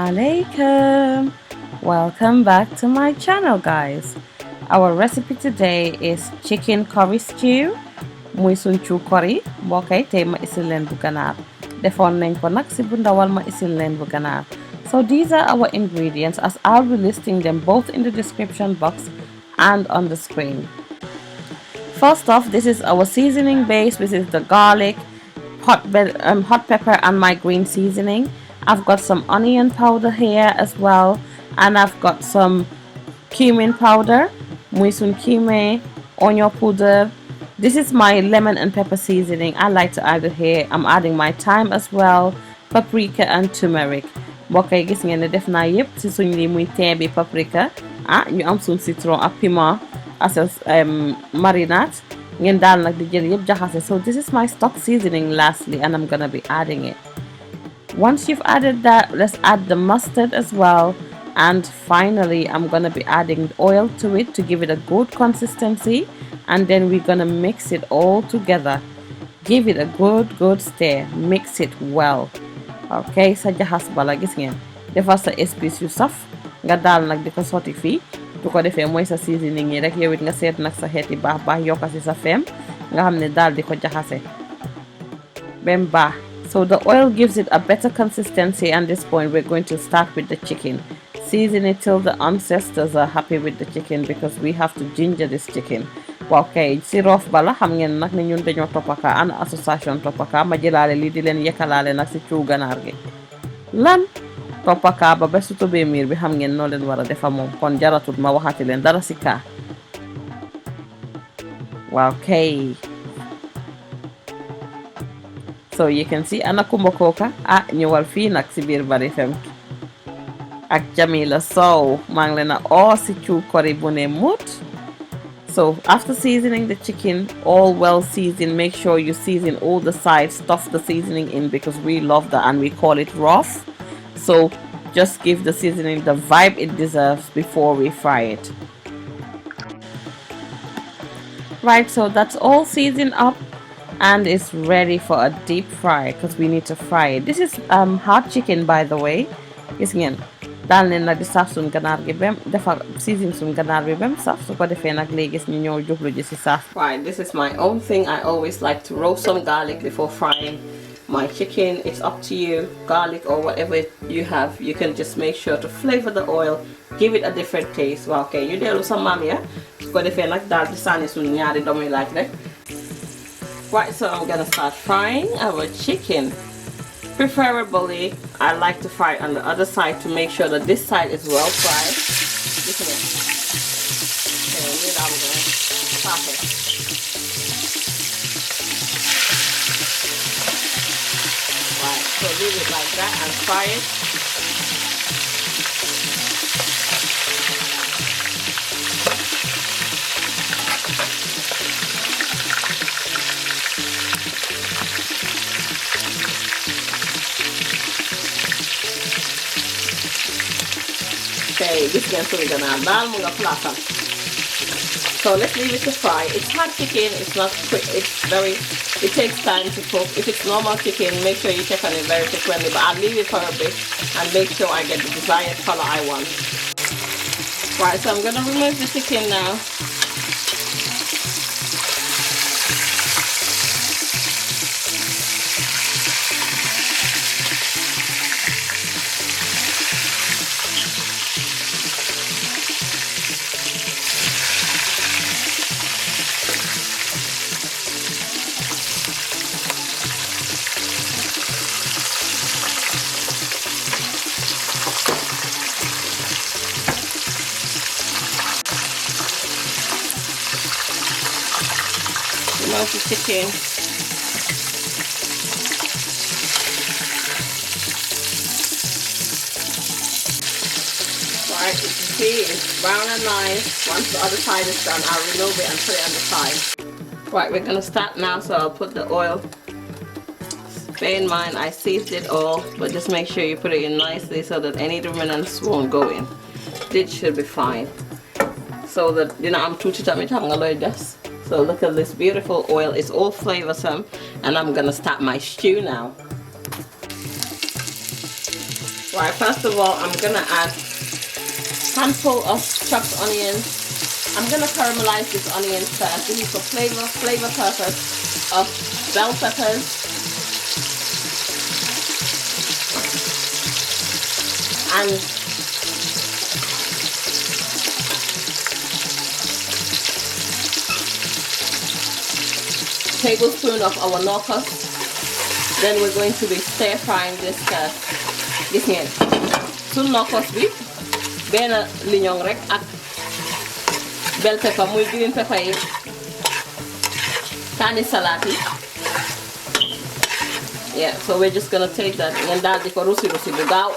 Assalamualaikum. Welcome back to my channel, guys. Our recipe today is chicken curry stew muy suñ cu curry mbokay tay ma isil len bu ganar defon nañ ko nak ci bu ndawal ma isil len bu ganar. So these are our ingredients, as I'll be listing them both in the description box and on the screen. First off, this is our seasoning base, which is the garlic, hot pepper and my green seasoning. I've got some onion powder here as well, and I've got some cumin powder, muy sun cumin, onion powder. This is my lemon and pepper seasoning. I like to add it here. I'm adding my thyme as well, paprika and turmeric. Mbokay gis ngeen ne def na yépp ci suñ li muy thym bi paprika, ñu am suñ citron ak piment as marinade. Ngeen dal nak di jël yépp jaxase. So this is my stock seasoning lastly, and I'm gonna be adding it. Once you've added that, let's add the mustard as well, and finally I'm gonna be adding oil to it to give it a good consistency, and then we're gonna mix it all together. Give it a good stir, mix it well. Okay, sa jaxas bala gis ngeen defal sa épices yu saf nga dal nak diko sotti fi du ko defé moy sa seasoning yi rek yow it nga set nak sa xéti baax baax yokka ci sa fem nga xamné dal diko jaxase bem baax. So the oil gives it a better consistency. At this point we're going to start with the chicken. Season it till the ancestors are happy with the chicken, because we have to ginger this chicken. Okay, si rof bala xam ngeen nak ne ñun dañoo topaka an association topaka ma jëlaale li di leen yekkalaale nak ci ciu ganar gi lan topaka ba besu to be mir bi xam ngeen no leen wara defa mom kon jaratut ma waxati leen dara ci ka. Okay, so you can see ana kumba koka ñëwal fi nak ci biir Barrifemme ak Jamila Sow maa ngi leen a ci ciu curry bu ne mut. So after seasoning the chicken all well seasoned, make sure you season all the sides, stuff the seasoning in, because we love that and we call it rough. So just give the seasoning the vibe it deserves before we fry it. Right, so that's all seasoned up and it's ready for a deep fry, because we need to fry it. This is hard chicken, by the way. Gis ngeen dal neen nak di saf sun ganar gi bem defa season sun ganar bi bem saf su ko defé nak légui ñu ñëw jublu ji ci saf. Right, this is my own thing. I always like to roast some garlic before frying my chicken. It's up to you, garlic or whatever you have. You can just make sure to flavor the oil, give it a different taste. Well, okay, you delu sa mam ya su ko defé nak dal di sani sun ñaari domi laaj rek. Right, so I'm gonna start frying our chicken. Preferably, I like to fry on the other side to make sure that this side is well fried. Look at it. Okay, now I'm going to stop it. Right, so leave it like that and fry it. Okay, this is gonna dal mo nga plasan. So let's leave it to fry. It's hot chicken, it's not quick, it takes time to cook. If it's normal chicken, make sure you check on it very frequently, but I'll leave it for a bit and make sure I get the desired color I want. Right, so I'm gonna remove the chicken now. Remove the chicken. Right, you can see it's brown and nice. Once the other side is done, I'll remove it and put it on the side. Right, we're gonna start now, so I'll put the oil. Bear in mind, I seasoned it all, but just make sure you put it in nicely so that any remnants won't go in. This should be fine. So that, I'm gonna this. So look at this beautiful oil. It's all flavorsome, and I'm gonna start my stew now. Right, first of all, I'm gonna add handful of chopped onions. I'm gonna caramelize this onion first. This is for flavor purpose of bell peppers, and tablespoon of our knockoff. Then we're going to be stir frying this first. Gis ngeen suñu knockoff bi benn liñoŋ rek ak bell pepper muy green pepper yi kaani salad yi. Yeah, so we're just gonna take that ngeen daal di ko rusi bu gaaw.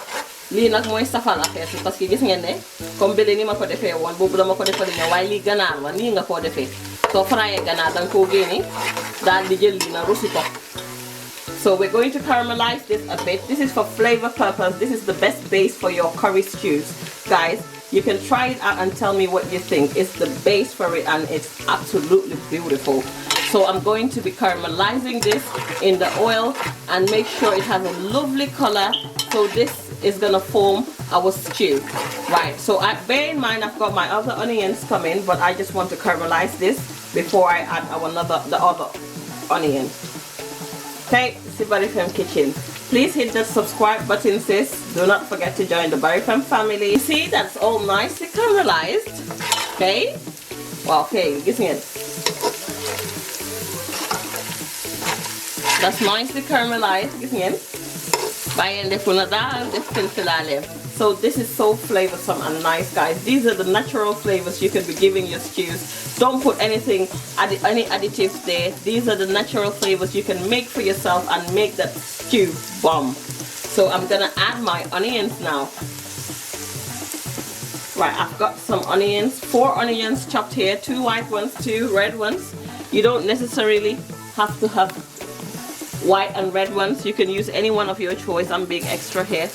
Lii nag mooy safal affaire bi parce que gis ngeen ne comme bële ni ma ko defee woon boobu dama ko defal liñoŋ waaye lii ganaar la nii nga koo defee soo frayee ganaar danga koo génne daal di jël lii na rusi ko. So we're going to caramelize this a bit. This is for flavor purpose. This is the best base for your curry stews. Guys, you can try it out and tell me what you think. It's the base for it and it's absolutely beautiful. So I'm going to be caramelizing this in the oil and make sure it has a lovely color. So this is gonna form our stew. Right, so bear in mind I've got my other onions coming, but I just want to caramelize this before I add the other onion. Okay, it's Barrifemme Kitchen. Please hit the subscribe button, sis. Do not forget to join the Barrifemme family. See, that's all nicely caramelized. Okay? Well, okay, listen it. That's nicely caramelized. Listen it. So this is so flavorsome and nice, guys. These are the natural flavors you can be giving your stews. Don't put any additives there. These are the natural flavors you can make for yourself and make that stew bomb. So I'm gonna add my onions now. Right, I've got some onions, 4 onions chopped here, 2 white ones, 2 red ones. You don't necessarily have to have white and red ones. You can use any one of your choice. I'm being extra here.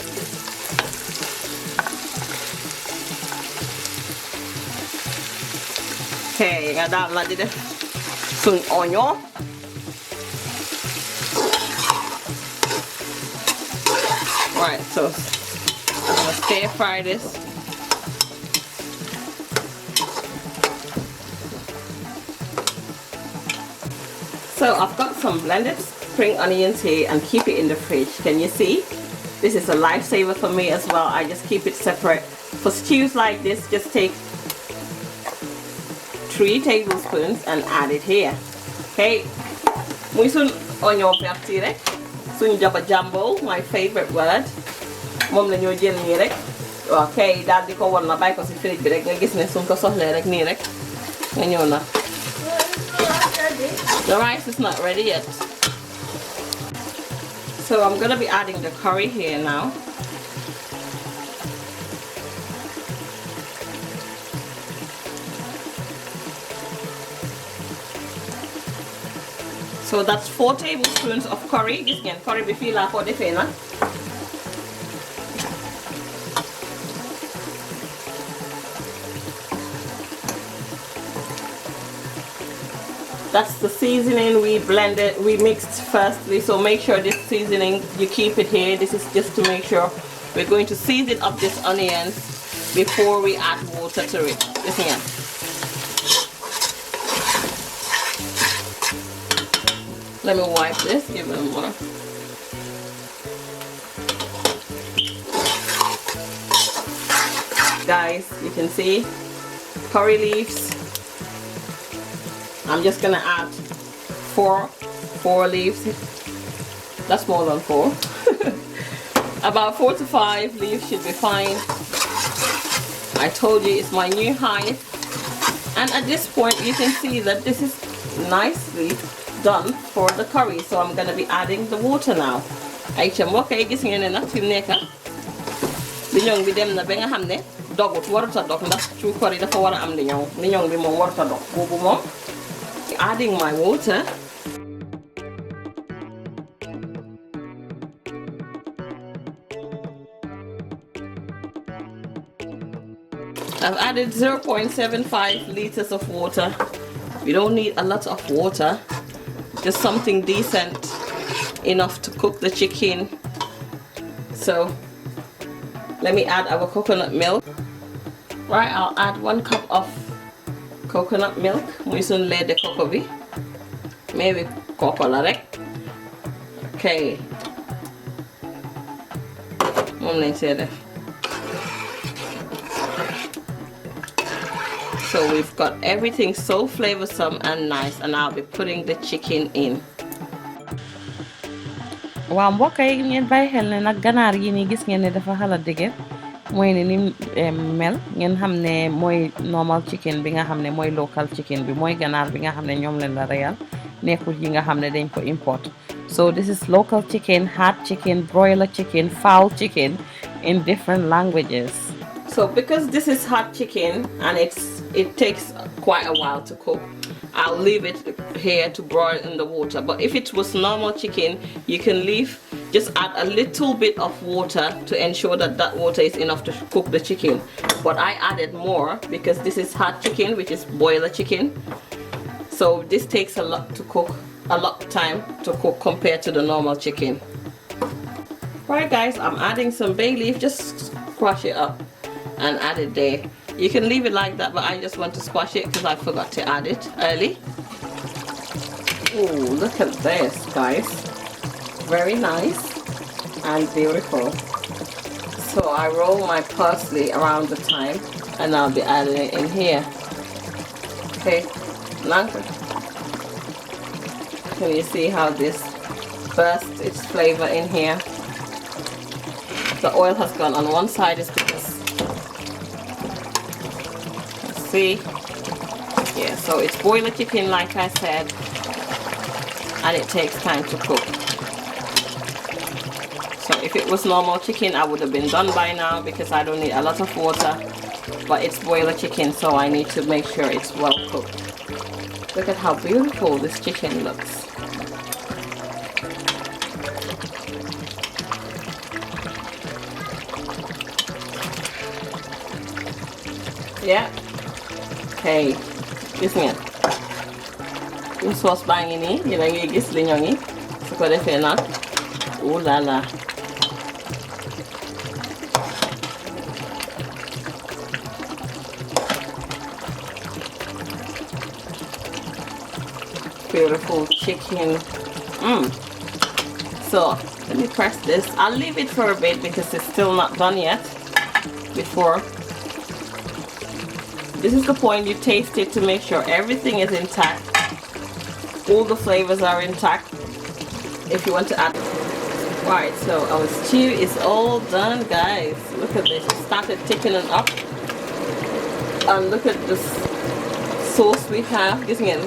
Okay, nga daal na di def suñ oignon. Right, so I'm gonna stir fry this. So I've got some blended spring onions here and keep it in the fridge. Can you see? This is a lifesaver for me as well. I just keep it separate. For stews like this, just take 3 tablespoons and add it here. Okay, muy sun onion perti rek, sun jaba jumbo, my favorite word. Mom la ñoo jël nii rek. Okay, daal di ko won na bay ko ci fridge bi rek nga gis ne sun ko soxlee rek nii rek nga ñëw na. The rice is not ready yet. So I'm gonna be adding the curry here now. So that's 4 tablespoons of curry. This can curry be feel like for the fena. That's the seasoning we mixed firstly. So make sure this seasoning, you keep it here. This is just to make sure we're going to season up this onions before we add water to it. Listen here. Let me wipe this, give them more. Guys, you can see curry leaves. I'm just gonna add 4 leaves. That's more than 4. About 4 to 5 leaves should be fine. I told you it's my new hive. And at this point you can see that this is nicely done for the curry. So I'm gonna be adding the water now. Ay ca mbokk yi gis ngeen ne nag fi mu nekk liñoŋ bi dem na ba nga xam ne dogut warut a dog ndax cu curry dafa war a am liñoŋ bi moom warut a dog boobu moom. Adding my water. I've added 0.75 liters of water. We don't need a lot of water, just something decent enough to cook the chicken. So let me add our coconut milk. Right, I'll add 1 cup of coconut milk. Muy sun lait de coco bi. Maybe coco la rek. Okay. Mom lañ see def. So we've got everything so flavorsome and nice, and I'll be putting the chicken in. Waaw mbokk yi ngeen bàyyi xel ne nag ganaar yi nii gis ngeen ne dafa xala dëgër mooy ne ni mel ngeen xam ne mooy normal chicken bi nga xam ne mooy local chicken bi mooy ganaar bi nga xam ne ñoom leen la reyal nekkul yi nga xam ne dañ ko import. So this is local chicken, hard chicken, broiler chicken, fowl chicken in different languages. So because this is hot chicken and it takes quite a while to cook, I'll leave it here to broil in the water. But if it was normal chicken, you can just add a little bit of water to ensure that that water is enough to cook the chicken. But I added more because this is hot chicken, which is boiler chicken. So this takes a lot of time to cook compared to the normal chicken. Right guys, I'm adding some bay leaf, just squash it up and add it there. You can leave it like that, but I just want to squash it because I forgot to add it early. Oh, look at this, guys. Very nice and beautiful. So I roll my parsley around the thyme and I'll be adding it in here. Okay, now can you see how this bursts its flavor in here? The oil has gone on one side is because see, yeah, so it's boiler chicken like I said, and it takes time to cook. So if it was normal chicken, I would have been done by now because I don't need a lot of water, but it's boiler chicken, so I need to make sure it's well cooked. Look at how beautiful this chicken looks. Yeah. Okay, gis ngeen suñ sauce baa ngi nii yéen a ngi gis li ñoo ngi su ko defee nag ouh là là beautiful chicken. So let me press this. I'll leave it for a bit because it's still not done yet. Before this is the point, you taste it to make sure everything is intact, all the flavors are intact. If you want to add, right, so our stew is all done, guys. Look at this, it started thickening up, and look at this sauce we have. Gis ngeen,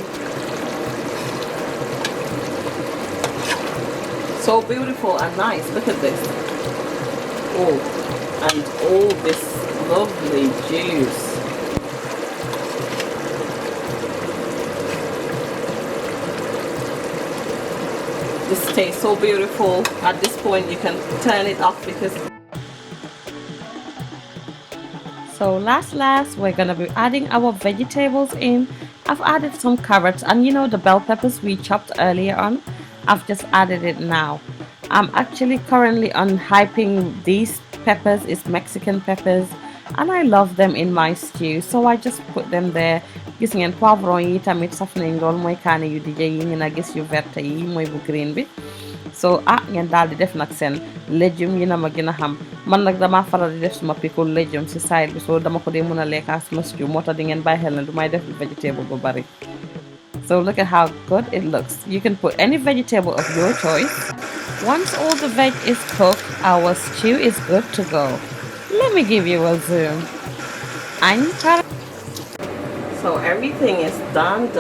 so beautiful and nice. Look at this. Oh, and all this lovely juice. This tastes so beautiful. At this point you can turn it off because so last we're gonna be adding our vegetables in. I've added some carrots and you know the bell peppers we chopped earlier on. I've just added it now. I'm actually currently unhyping these peppers. It's Mexican peppers and I love them in my stew, so I just put them there. Gis ngeen poivron yi tamit saf nañ lool mooy kaane yu dijje yi ngeen a gis yu verte yi mooy bu green bi. So ngeen daal di def nag seen légumes yi na ma gën a xam man nag dama faral di def suma pickled légumes ci side bi, so dama ko dee mën a lekk ak suma stew moo tax di ngeen bàyyi xel ne du may def vegetable bu bari. So look at how good it looks. You can put any vegetable of your choice. Once all the veg is cooked, our stew is good to go. Let me give you a zoom. So everything is done,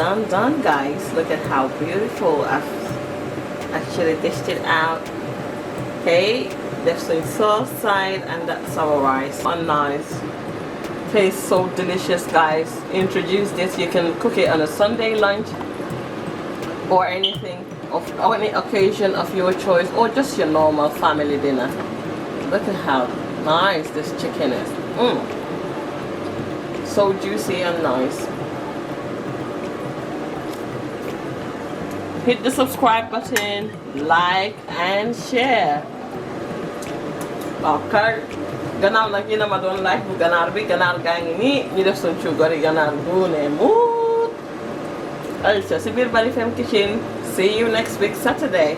guys. Look at how beautiful. I've actually dished it out. Okay, there's some sauce side and that's our rice. And nice. Tastes so delicious, guys. Introduce this. You can cook it on a Sunday lunch or anything or any occasion of your choice, or just your normal family dinner. Look at how nice this chicken is. So juicy and nice. Hit the subscribe button, like and share. Okay, gannaaw nag yéen a ma doon laaj bu ganaar bi ganaar gaa ngi nii ñu def suñ cugari ganaar bu ne muut ayca si biir Barrifemme kitchen. See you next week Saturday.